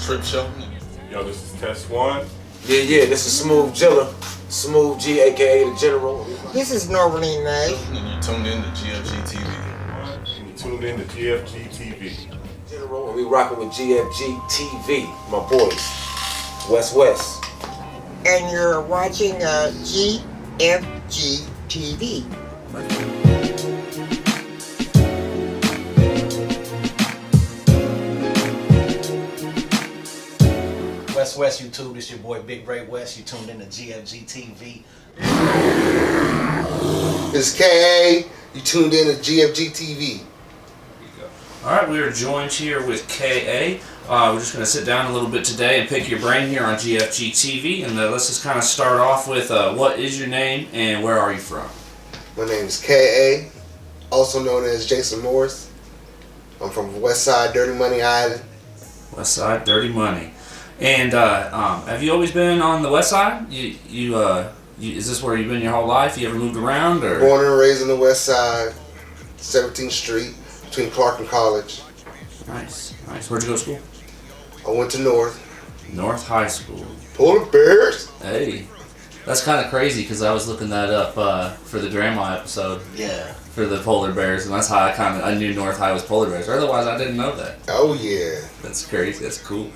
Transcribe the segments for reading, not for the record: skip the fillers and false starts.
Trip Show. Yo, this is Test One. Yeah, this is Smooth Jilla. Smooth G, aka the General. This is Norberline May. And you tuned in to G.F.G TV. And you tuned in to G.F.G TV. General, and we rocking with G.F.G TV, my boys. West. And you're watching G.F.G TV. West YouTube, this your boy Big Ray West. You tuned in to G.F.G TV. This is K.A. You tuned in to G.F.G TV. Alright, we are joined here with K.A. We're just going to sit down a little bit today and pick your brain here on G.F.G TV. And let's just kind of start off with what is your name and where are you from? My name is K.A., also known as Jason Morris. I'm from Westside, Dirty Money Island. Westside, Dirty Money. And have you always been on the West Side? Is this where you've been your whole life? You ever moved around? Or? Born and raised in the West Side, 17th Street, between Clark and College. Nice. Where'd you go to school? I went to North High School. Polar Bears. Hey, that's kind of crazy because I was looking that up for the Grandma episode. Yeah. For the Polar Bears, and that's how I knew North High was Polar Bears. Otherwise, I didn't know that. Oh yeah. That's crazy. That's cool.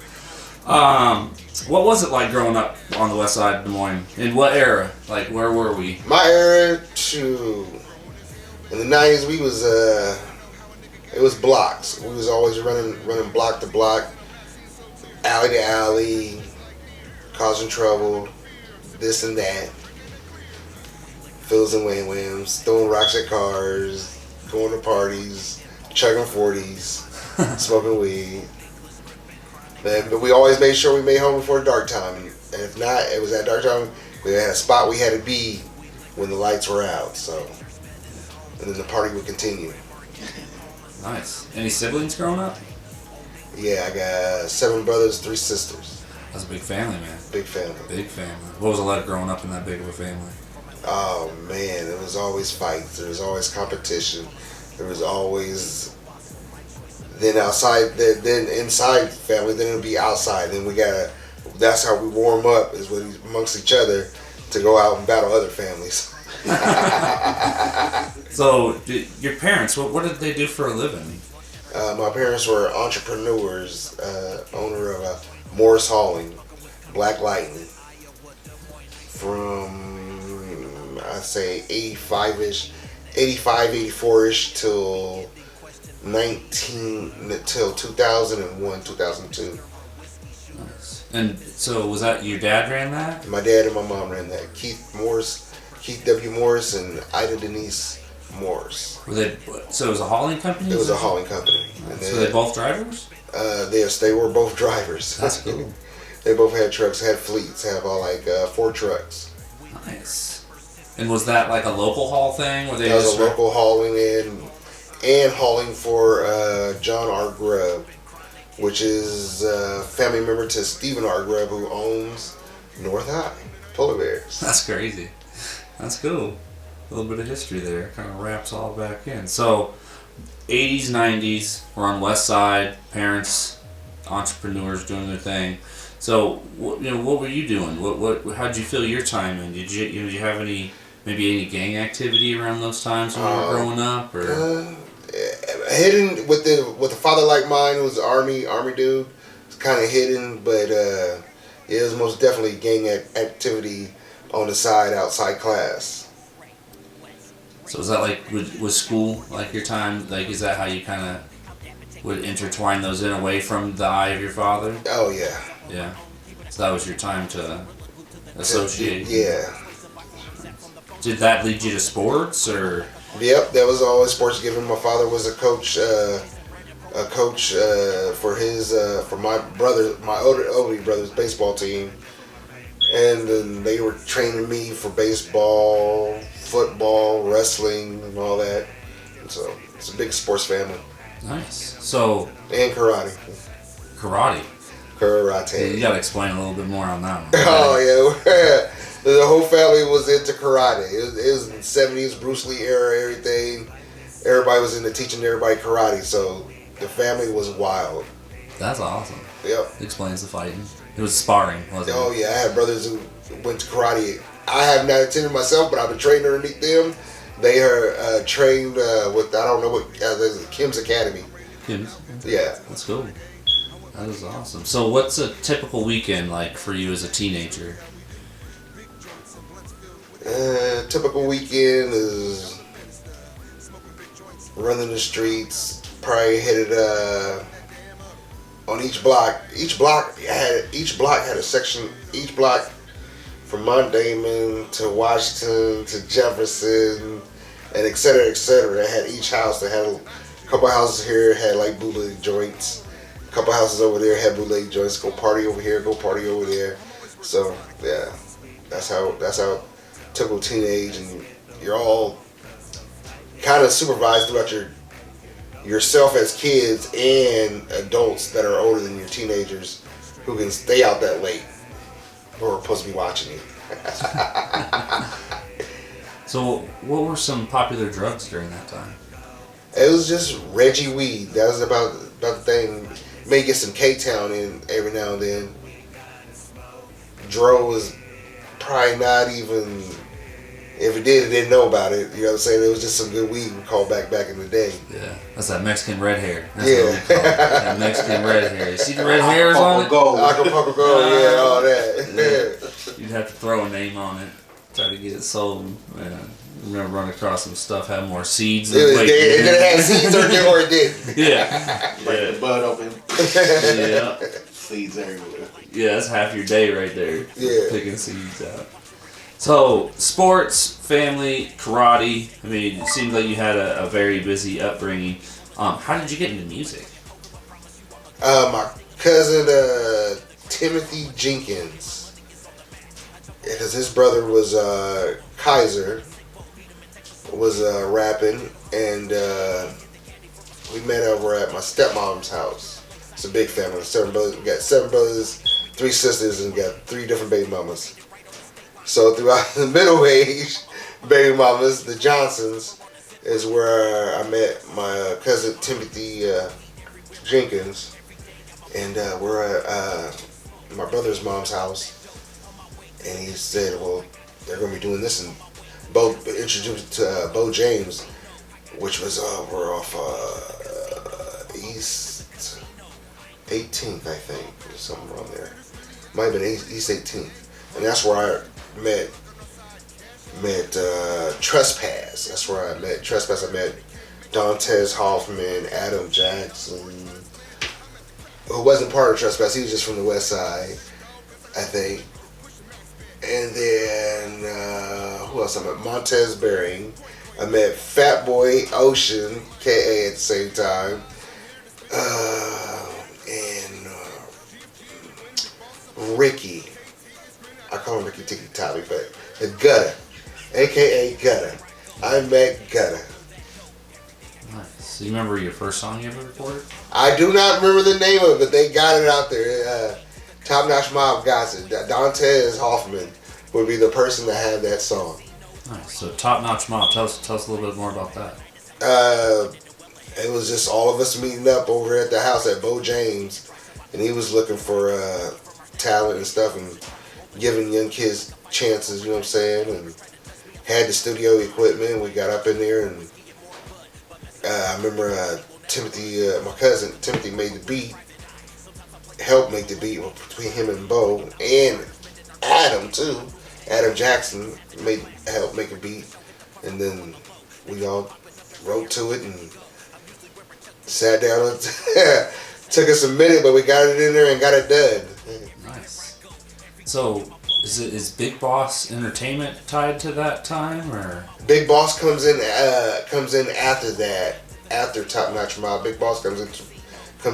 What was it like growing up on the West Side of Des Moines? In what era? Like, where were we? My era, in the 90s, it was blocks. We was always running block to block, alley to alley, causing trouble, this and that. Phils and wham-whams, throwing rocks at cars, going to parties, chugging 40s, smoking weed. But we always made sure we made home before dark time. And if not, it was at dark time, we had a spot we had to be when the lights were out. So, and then the party would continue. Nice. Any siblings growing up? Yeah, I got 7 brothers, 3 sisters. That's a big family, man. Big family. Big family. What was it like growing up in that big of a family? Oh man, there was always fights. There was always competition. There was always then inside family. Then it'll be outside. Then that's how we warm up is amongst each other to go out and battle other families. So, your parents, what did they do for a living? My parents were entrepreneurs, owner of Morris Hauling, Black Lightning, from I'd say 85-ish, 85, 84-ish till 2001, 2002. Nice. And so was that your dad ran that? My dad and my mom ran that. Keith W. Morris and Ida Denise Morris. So it was a hauling company? It was a hauling company. And so they both drivers? Yes, they were both drivers. That's cool. They both had trucks, had fleets, have 4 trucks. Nice. And was that like a local haul thing? That was a local hauling and hauling for John R. Grubb, which is a family member to Stephen R. Grubb, who owns North High Polar Bears. That's crazy. That's cool. A little bit of history there. Kind of wraps all back in. So, 80s, 90s, we're on West Side, parents, entrepreneurs doing their thing. So, what were you doing? How'd you feel your time in? Did you have any gang activity around those times when you were growing up, or? Hidden with a father like mine who was an army dude. It's kind of hidden, but it was most definitely gang activity on the side outside class. So is that like was school like your time? Like, is that how you kind of would intertwine those in away from the eye of your father? Oh yeah. Yeah. So that was your time to associate. Yeah. Did that lead you to sports, or? Yep, that was always sports. Given my father was a coach for my older brother's baseball team, and then they were training me for baseball, football, wrestling, and all that. And so it's a big sports family. Nice. So. And karate. Karate. Yeah, you gotta explain a little bit more on that one. Oh yeah. The whole family was into karate. It was in the 70s, Bruce Lee era, everything. Everybody was into teaching everybody karate, so the family was wild. That's awesome. Yep. Explains the fighting. It was sparring, wasn't Oh it? yeah, I had brothers who went to karate. I have not attended myself, but I've been trained underneath them. They are trained with, I don't know what, there's Kim's Academy. Kim's? Yeah. That's cool. That is awesome. So what's a typical weekend like for you as a teenager? Typical weekend is running the streets, probably headed on each block. Each block had a section. Each block from Mount Damon to Washington to Jefferson and et cetera, et cetera. They had each house. They had a couple houses here had like bootleg joints. A couple houses over there had bootleg joints. Go party over here. Go party over there. So yeah, that's how typical teenage, and you're all kind of supervised throughout yourself as kids and adults that are older than your teenagers who can stay out that late who are supposed to be watching you. So what were some popular drugs during that time? It was just Reggie weed. That was about the thing. May get some K-Town in every now and then. Dro was probably not even, if it didn't know about it. You know what I'm saying? It was just some good weed we called back in the day. Yeah, that's that Mexican red hair. That's Yeah. what we call it. That Mexican red hair. You see the red hairs on it? Acapulco Gold, yeah, all that. Yeah. You'd have to throw a name on it, try to get it sold. Man, I remember running across some stuff had more seeds than It was weight. dead. It had seeds or it didn't. Yeah. Break the bud open. Yeah. Seeds everywhere. Yeah, that's half your day right there. Yeah. Picking seeds out. So, sports, family, karate. I mean, it seems like you had a very busy upbringing. How did you get into music? My cousin Timothy Jenkins, because his brother was Kaiser, was rapping, and we met over at my stepmom's house. It's a big family. We got 7 brothers, 3 sisters, and got 3 different baby mamas. So throughout the middle age baby mamas, the Johnsons, is where I met my cousin Timothy Jenkins, and we're at my brother's mom's house, and he said, well, they're going to be doing this, and Bo introduced to Bo James, which was we're off East 18th, I think, or somewhere around there. Might have been East 18th, and that's where I met Trezpass. That's where I met Trezpass. I met Dantes Hoffman, Adam Jackson, who wasn't part of Trezpass. He was just from the Westside, I think. And then who else I met? Montez Bearing. I met Fat Boy Ocean, K.A. at the same time. And Ricky. I call him Ricky Tiki Tommy, but the Gutter, a.k.a. Gutter. I met Gutter. Nice. So you remember your first song you ever recorded? I do not remember the name of it, but they got it out there. Top Notch Mob got it. Dantes Hoffman would be the person to have that song. Nice. So Top Notch Mob. Tell us a little bit more about that. It was just all of us meeting up over at the house at Bo James, and he was looking for talent and stuff and giving young kids chances, you know what I'm saying, and had the studio equipment. We got up in there, and I remember Timothy, my cousin Timothy, made the beat, helped make the beat between him and Bo, and Adam too. Adam Jackson helped make a beat, and then we all wrote to it and sat down. And took us a minute, but we got it in there and got it done. Nice. So, is Big Boss Entertainment tied to that time, or? Big Boss comes in after that, after Top Notch Mob. Big Boss comes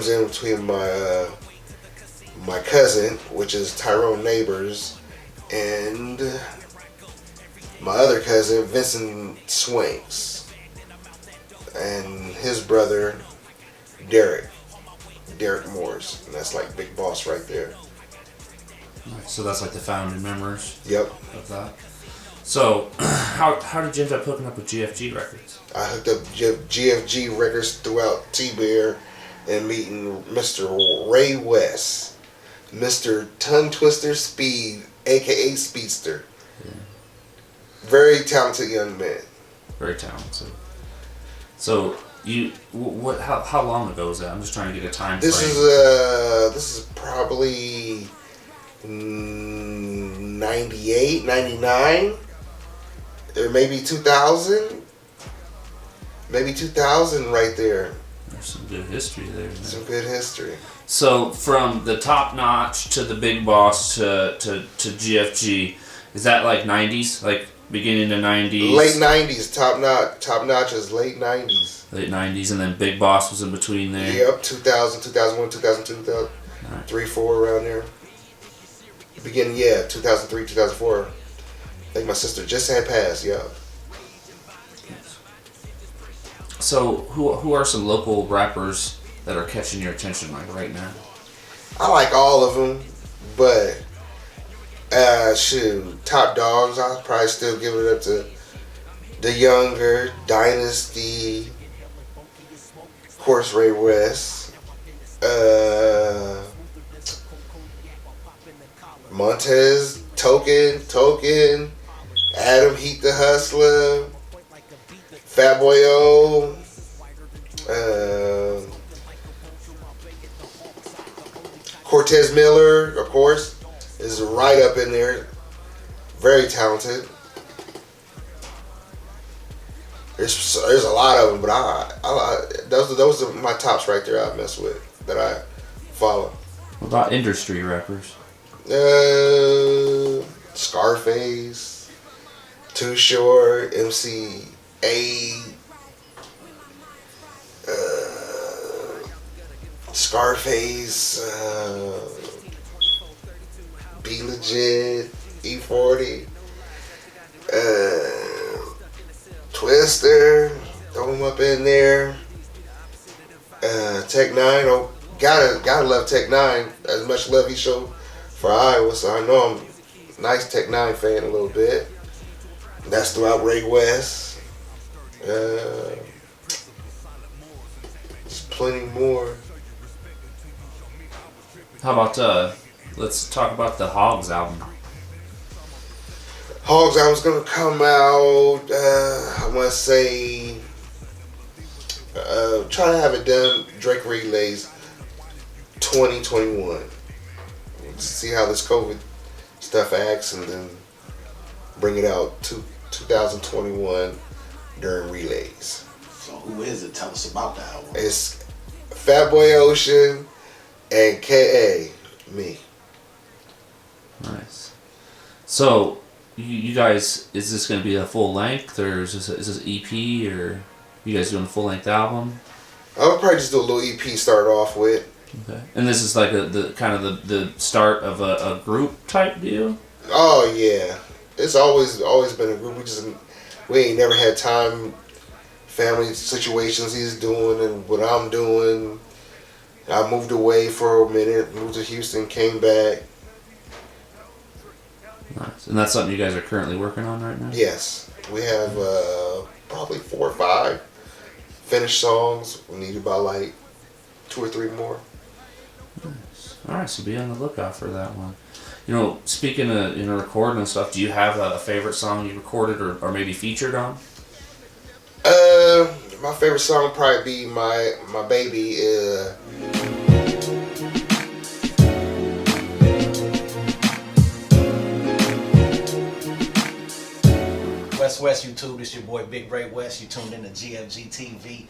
in between my cousin, which is Tyrone Neighbors, and my other cousin, Vincent Swanks, and his brother, Derek Morris, and that's like Big Boss right there. Nice. So that's like the founding members. Yep. Of that. So, how did you end up hooking up with G.F.G Records? I hooked up G.F.G Records throughout T-Bear and meeting Mr. Ray West, Mr. Tongue Twister Speed, aka Speedster. Yeah. Very talented young man. Very talented. So how long ago was that? I'm just trying to get a time This frame. This is probably 98, 99, or maybe 2000. Maybe 2000 right there. There's some good history there. Man. Some good history. So from the Top Notch to the Big Boss to GFG, is that like 90s? Like beginning of 90s? Late 90s. Top Notch is late 90s. Late 90s, and then Big Boss was in between there? Yep, 2000, 2001, 2002, 2003, 4 around there. Beginning, 2003, 2004. I think my sister just had passed, yeah. So who are some local rappers that are catching your attention like right now? I like all of them, but top dogs, I'll probably still give it up to the younger Dynasty, of course Ray West, Montez, Token, Adam Heat the Hustler, Fatboy O, Cortez Miller, of course, is right up in there. Very talented. There's a lot of them, but those are my tops right there. I mess with that I follow. What about industry rappers? Scarface, Too Short, MC A, Scarface, Be Legit, E40, Twister, throw him up in there. Tech 9, oh, gotta love Tech 9. As much love he showed for Iowa, so I know I'm a nice Tech 9 fan a little bit. That's throughout Ray West. There's plenty more. How about let's talk about the Hogs album. Hogs album's gonna come out, I wanna say, try to have it done, Drake Relays 2021. See how this COVID stuff acts, and then bring it out to 2021 during Relays. So who is it? Tell us about the album. It's Fatboy Ocean and K.A. me. Nice. So you guys, is this going to be a full length, or is this EP, or you guys doing a full length album? I would probably just do a little EP start off with. Okay. And this is like the start of a group type deal? Oh yeah, it's always been a group. We ain't never had time, family situations he's doing and what I'm doing. I moved away for a minute, moved to Houston, came back. Nice. And that's something you guys are currently working on right now? Yes, we have probably 4 or 5 finished songs. We need about like 2 or 3 more. Nice. All right, so be on the lookout for that one. You know, speaking of recording and stuff, do you have a favorite song you recorded or maybe featured on? My favorite song would probably be my baby. West YouTube, this your boy Big Ray West. You tuned in to G.F.G TV.